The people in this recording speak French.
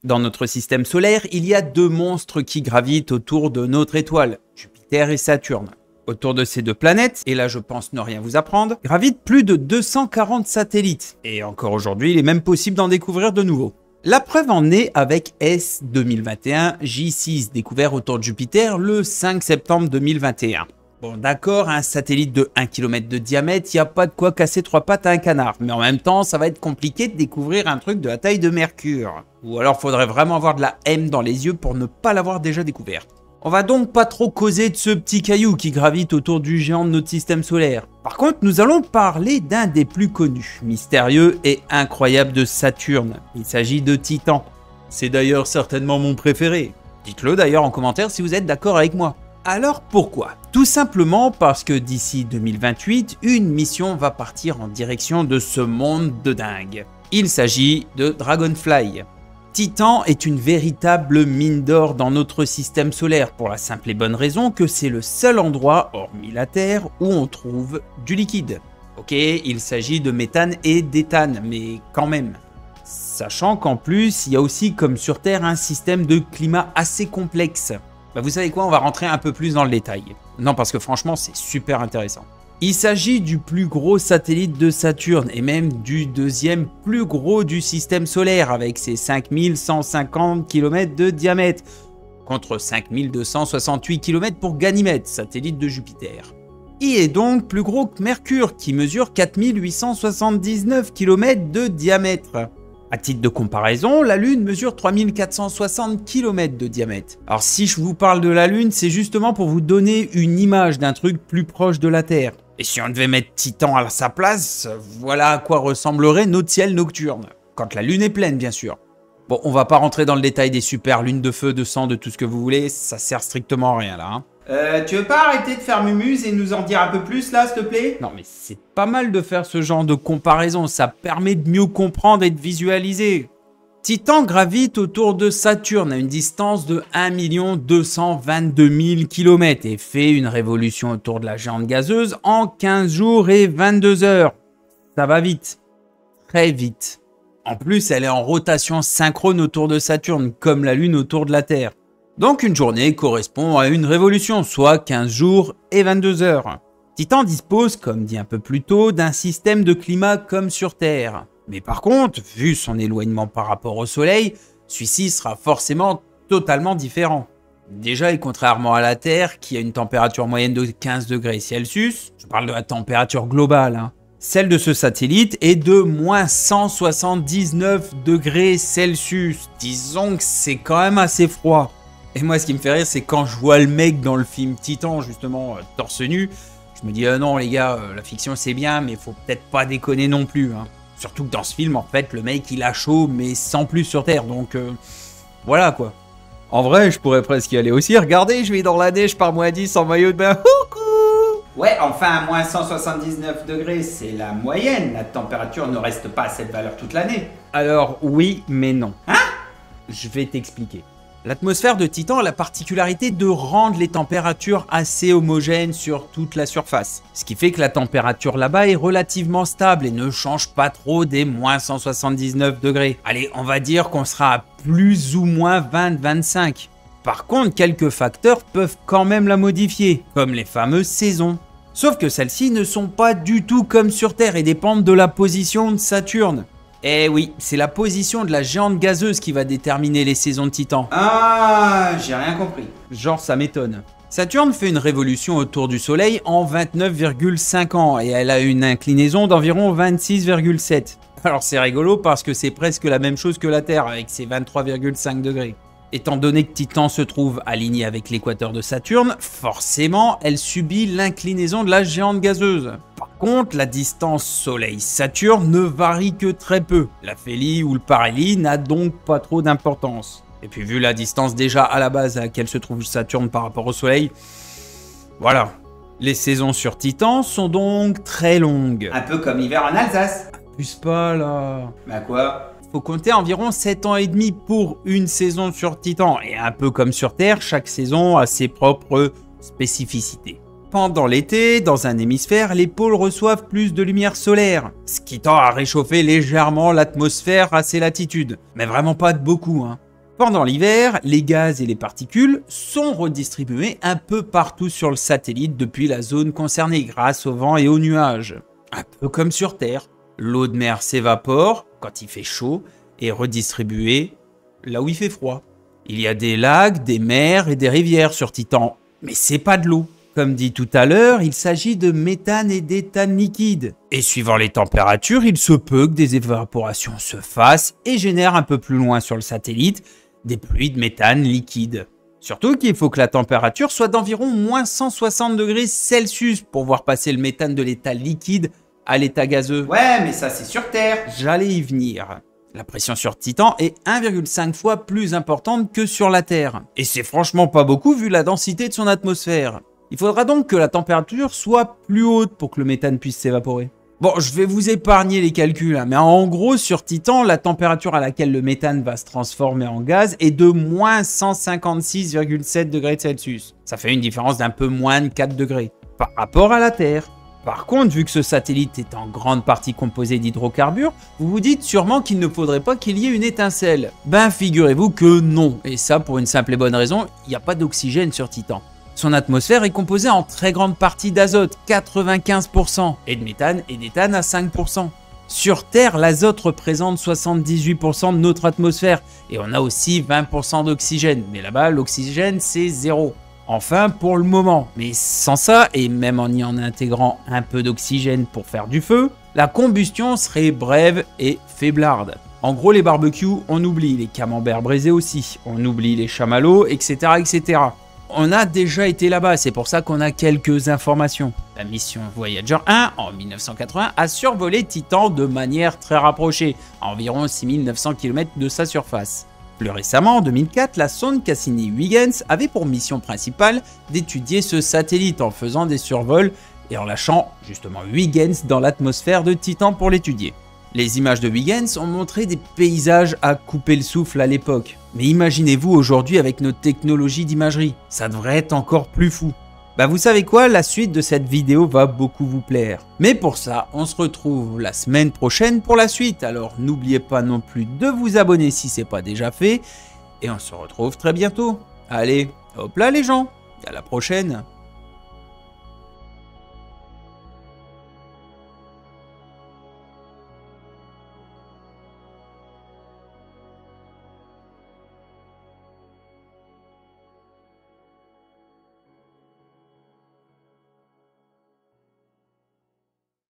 Dans notre système solaire, il y a deux monstres qui gravitent autour de notre étoile, Jupiter et Saturne. Autour de ces deux planètes, et là je pense ne rien vous apprendre, gravitent plus de 240 satellites. Et encore aujourd'hui, il est même possible d'en découvrir de nouveaux. La preuve en est avec S 2021 J6, découvert autour de Jupiter le 5 septembre 2021. Bon d'accord, un satellite de 1 km de diamètre, il n'y a pas de quoi casser trois pattes à un canard. Mais en même temps, ça va être compliqué de découvrir un truc de la taille de Mercure. Ou alors faudrait vraiment avoir de la haine dans les yeux pour ne pas l'avoir déjà découvert. On va donc pas trop causer de ce petit caillou qui gravite autour du géant de notre système solaire. Par contre, nous allons parler d'un des plus connus, mystérieux et incroyable de Saturne. Il s'agit de Titan. C'est d'ailleurs certainement mon préféré. Dites-le d'ailleurs en commentaire si vous êtes d'accord avec moi. Alors pourquoi? Tout simplement parce que d'ici 2028, une mission va partir en direction de ce monde de dingue. Il s'agit de Dragonfly. Titan est une véritable mine d'or dans notre système solaire pour la simple et bonne raison que c'est le seul endroit, hormis la Terre, où on trouve du liquide. Ok, il s'agit de méthane et d'éthane, mais quand même. Sachant qu'en plus, il y a aussi comme sur Terre un système de climat assez complexe. Bah vous savez quoi, on va rentrer un peu plus dans le détail. Non, parce que franchement, c'est super intéressant. Il s'agit du plus gros satellite de Saturne et même du deuxième plus gros du système solaire avec ses 5150 km de diamètre contre 5268 km pour Ganymède, satellite de Jupiter. Il est donc plus gros que Mercure qui mesure 4879 km de diamètre. À titre de comparaison, la Lune mesure 3460 km de diamètre. Alors si je vous parle de la Lune, c'est justement pour vous donner une image d'un truc plus proche de la Terre. Et si on devait mettre Titan à sa place, voilà à quoi ressemblerait notre ciel nocturne. Quand la Lune est pleine, bien sûr. Bon, on va pas rentrer dans le détail des super lunes de feu, de sang, de tout ce que vous voulez, ça sert strictement à rien là. Hein. Tu veux pas arrêter de faire mumuse et nous en dire un peu plus là, s'il te plaît? Non mais c'est pas mal de faire ce genre de comparaison, ça permet de mieux comprendre et de visualiser. Titan gravite autour de Saturne à une distance de 1 222 000 km et fait une révolution autour de la géante gazeuse en 15 jours et 22 heures. Ça va vite, très vite. En plus, elle est en rotation synchrone autour de Saturne, comme la Lune autour de la Terre. Donc une journée correspond à une révolution, soit 15 jours et 22 heures. Titan dispose, comme dit un peu plus tôt, d'un système de climat comme sur Terre. Mais par contre, vu son éloignement par rapport au Soleil, celui-ci sera forcément totalement différent. Déjà, et contrairement à la Terre, qui a une température moyenne de 15 degrés Celsius, je parle de la température globale, hein, celle de ce satellite est de moins 179 degrés Celsius. Disons que c'est quand même assez froid. Et moi, ce qui me fait rire, c'est quand je vois le mec dans le film Titan, justement, torse nu, je me dis, non les gars, la fiction c'est bien, mais faut peut-être pas déconner non plus. Hein. Surtout que dans ce film, en fait, le mec il a chaud, mais sans plus sur Terre, donc voilà quoi. En vrai, je pourrais presque y aller aussi. Regardez, je vais dans la neige par moins 10 en maillot de bain. Coucou! Ouais, enfin, moins 179 degrés, c'est la moyenne. La température ne reste pas à cette valeur toute l'année. Alors, oui, mais non. Hein? Je vais t'expliquer. L'atmosphère de Titan a la particularité de rendre les températures assez homogènes sur toute la surface. Ce qui fait que la température là-bas est relativement stable et ne change pas trop des moins 179 degrés. Allez, on va dire qu'on sera à plus ou moins 20-25. Par contre, quelques facteurs peuvent quand même la modifier, comme les fameuses saisons. Sauf que celles-ci ne sont pas du tout comme sur Terre et dépendent de la position de Saturne. Eh oui, c'est la position de la géante gazeuse qui va déterminer les saisons de Titan. Ah, j'ai rien compris. Genre, ça m'étonne. Saturne fait une révolution autour du Soleil en 29,5 ans et elle a une inclinaison d'environ 26,7. Alors c'est rigolo parce que c'est presque la même chose que la Terre avec ses 23,5 degrés. Étant donné que Titan se trouve aligné avec l'équateur de Saturne, forcément elle subit l'inclinaison de la géante gazeuse. Par contre, la distance Soleil-Saturne ne varie que très peu. L'aphélie ou le parhélie n'a donc pas trop d'importance. Et puis vu la distance déjà à la base à laquelle se trouve Saturne par rapport au Soleil, voilà. Les saisons sur Titan sont donc très longues. Un peu comme l'hiver en Alsace. Abuse pas là. Bah quoi? Faut compter environ 7 ans et demi pour une saison sur Titan. Et un peu comme sur Terre, chaque saison a ses propres spécificités. Pendant l'été, dans un hémisphère, les pôles reçoivent plus de lumière solaire, ce qui tend à réchauffer légèrement l'atmosphère à ces latitudes. Mais vraiment pas de beaucoup, hein. Pendant l'hiver, les gaz et les particules sont redistribués un peu partout sur le satellite depuis la zone concernée grâce au vent et aux nuages. Un peu comme sur Terre, l'eau de mer s'évapore quand il fait chaud et est redistribuée là où il fait froid. Il y a des lacs, des mers et des rivières sur Titan, mais c'est pas de l'eau. Comme dit tout à l'heure, il s'agit de méthane et d'éthane liquide. Et suivant les températures, il se peut que des évaporations se fassent et génèrent un peu plus loin sur le satellite des pluies de méthane liquide. Surtout qu'il faut que la température soit d'environ moins 160 degrés Celsius pour voir passer le méthane de l'état liquide à l'état gazeux. Ouais, mais ça c'est sur Terre. J'allais y venir. La pression sur Titan est 1,5 fois plus importante que sur la Terre. Et c'est franchement pas beaucoup vu la densité de son atmosphère. Il faudra donc que la température soit plus haute pour que le méthane puisse s'évaporer. Bon, je vais vous épargner les calculs, mais en gros, sur Titan, la température à laquelle le méthane va se transformer en gaz est de moins 156,7 degrés Celsius. Ça fait une différence d'un peu moins de 4 degrés par rapport à la Terre. Par contre, vu que ce satellite est en grande partie composé d'hydrocarbures, vous vous dites sûrement qu'il ne faudrait pas qu'il y ait une étincelle. Ben, figurez-vous que non, et ça pour une simple et bonne raison, il n'y a pas d'oxygène sur Titan. Son atmosphère est composée en très grande partie d'azote, 95%, et de méthane et d'éthane à 5%. Sur Terre, l'azote représente 78% de notre atmosphère, et on a aussi 20% d'oxygène, mais là-bas, l'oxygène, c'est zéro. Enfin, pour le moment, mais sans ça, et même en y intégrant un peu d'oxygène pour faire du feu, la combustion serait brève et faiblarde. En gros, les barbecues, on oublie, les camemberts braisés aussi, on oublie les chamallows, etc., etc. On a déjà été là-bas, c'est pour ça qu'on a quelques informations. La mission Voyager 1, en 1980, a survolé Titan de manière très rapprochée, à environ 6900 km de sa surface. Plus récemment, en 2004, la sonde Cassini-Huygens avait pour mission principale d'étudier ce satellite en faisant des survols et en lâchant justement Huygens dans l'atmosphère de Titan pour l'étudier. Les images de Huygens ont montré des paysages à couper le souffle à l'époque. Mais imaginez-vous aujourd'hui avec notre technologie d'imagerie, ça devrait être encore plus fou. Bah vous savez quoi, la suite de cette vidéo va beaucoup vous plaire. Mais pour ça, on se retrouve la semaine prochaine pour la suite. Alors n'oubliez pas non plus de vous abonner si c'est pas déjà fait. Et on se retrouve très bientôt. Allez, hop là les gens, à la prochaine.